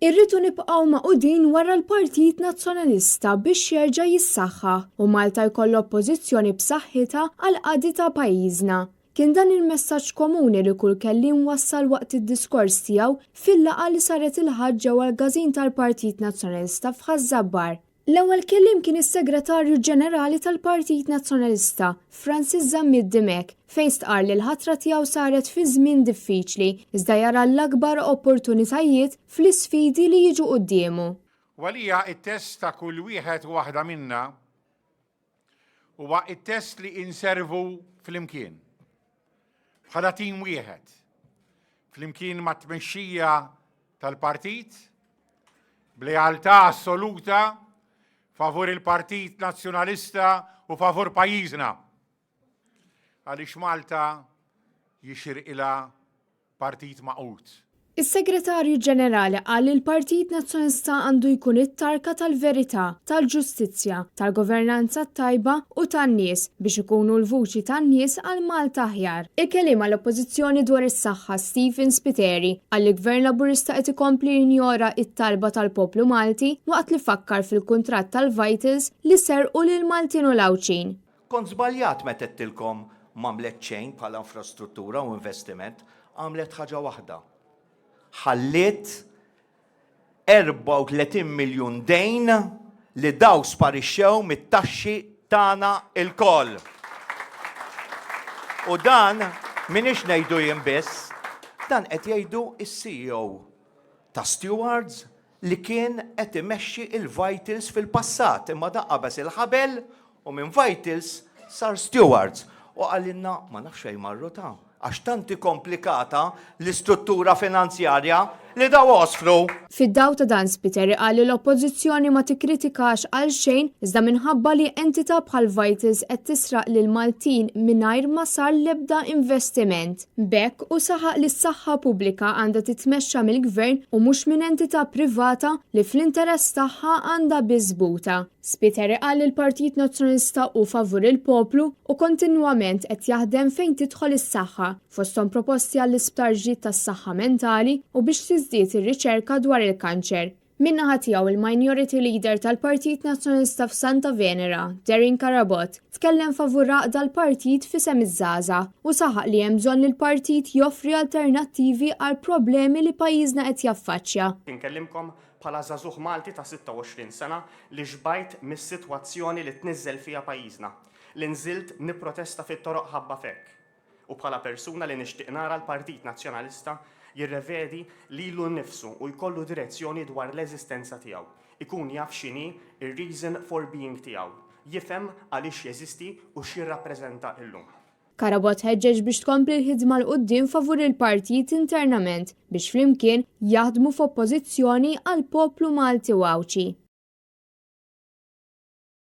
Irridu nibqgħu maqudin wara l-Partit Nazzjonalista biex jerġa' jissaħħaħ u Malta jkollu oppożizzjoni b'saħħitha għal qagħdi ta' pajjiżna. Kien dan il-messaġġ komuni li kull kelliem wassal waqt id-diskors tiegħu fil-laqgħa li saret il-ħadd ġewwa l-Gażin tal-Partit Nazzjonalista f'Ħażabbar. L-ewwel kelliem kien is-Segretarju Ġenerali tal-Partit Nazzjonalista, Francis Zammid-Dimek, fejn stqar li l-ħatra tiegħu saret fi żmien diffiċli iżda jara l-akbar opportunitajiet fl-isfidi li jiġu qudiemu. Walija it-test ta' kull wieħed u waħda minna huwa it-test li inservu flimkien. Bħala tim wieħed. Flimkien ma' tmexxija tal-partit, b'lealtà assoluta favur il-Partit Nazzjonalista u favur pajjiżna. Għaliex Malta jixirqilha partit maqut. Is-Segretarju Ġenerali qal li l-Partit Nazzjonalista għandu jkun it-tarka tal-verità, tal-ġustizzja, tal-governanza tajba u tan-nies biex ikunu l-vuċi tan-nies għal Malta aħjar. Il-keliem għall-Oppożizzjoni dwar is-saħħa Stephen Spiteri qal li Gvern Laburista qed ikompli jinjora t-talba tal-poplu Malti waqt li fakkar fil-kuntratt tal-Vitals li serqu lil Maltin u Lawċin. Kont żbaljat meta qedtilkom m'għamlet xejn bħala infrastruttura u investiment, għamlet ħaġa waħda. Ħalliet 34 miljun dejn li daw sparixxew mit-taxxi tagħna il-koll. U dan minix ngħidu jien biss, dan qed jgħidu is-CEO ta' Stewards li kien qed imexxi il-Vitals fil-passat imma daqqabes il-ħabel u minn Vitals sar Stewards u qalilna ma nafx xejn marruta. Għax tanti komplikata l-istruttura finanzjarja li daw osfru. Fid-daw ta' dan Spiteri qal li l-Oppożizzjoni ma tikkritikax għal xejn iżda minħabba li entità bħal Vitals qed tisraq lil Maltin mingħajr ma sar l-ebda investiment. Bekk u saħaq li s-saħħa pubblika għandha titmexxa mill-Gvern u mhux minn entità privata li fl-interess tagħha għandha biżbuta. Spiteri qal li l-Partit Nazzjonalista u favur il-poplu u kontinwament qed jaħdem fejn tidħol is-saħħa fosthom proposti għall-isptar ġdid tas-saħħa mentali u biex tiżdied ir-riċerka dwar il-kanċer. Min-naħa tiegħu il-Minority Leader tal-Partit Nazzjonalista f'Santa Venera, Darren Karabot, tkellem favur għaqda l-partit f'isem iż-żgħażagħ u saħaq li hemm bżonn li l-partit joffri alternattivi għal problemi li pajjiżna qed jaffaċċja. Inkellimkom bħala żagħżugħ Malti ta' 26 sena li xbajt mis-sitwazzjoni li tniżżel fiha pajjiżna, li nżilt nipprotesta fit-toroq ħabba fekk. U bħala persuna li nixtieq nara l-Partit Nazzjonalista jirrevedi lilu nnifsu u jkollu direzzjoni dwar l-eżistenza tiegħu. Ikun jaf x'inhi ir-reason for being tiegħu. Jifhem għaliex jeżisti u x'jirrappreżenta llum. Karabot ħeġġeġ biex tkompli l-ħidma l-qudiem favur il-partit internament biex flimkien jaħdmu f'oppożizzjoni għal poplu Malti u Għawċi.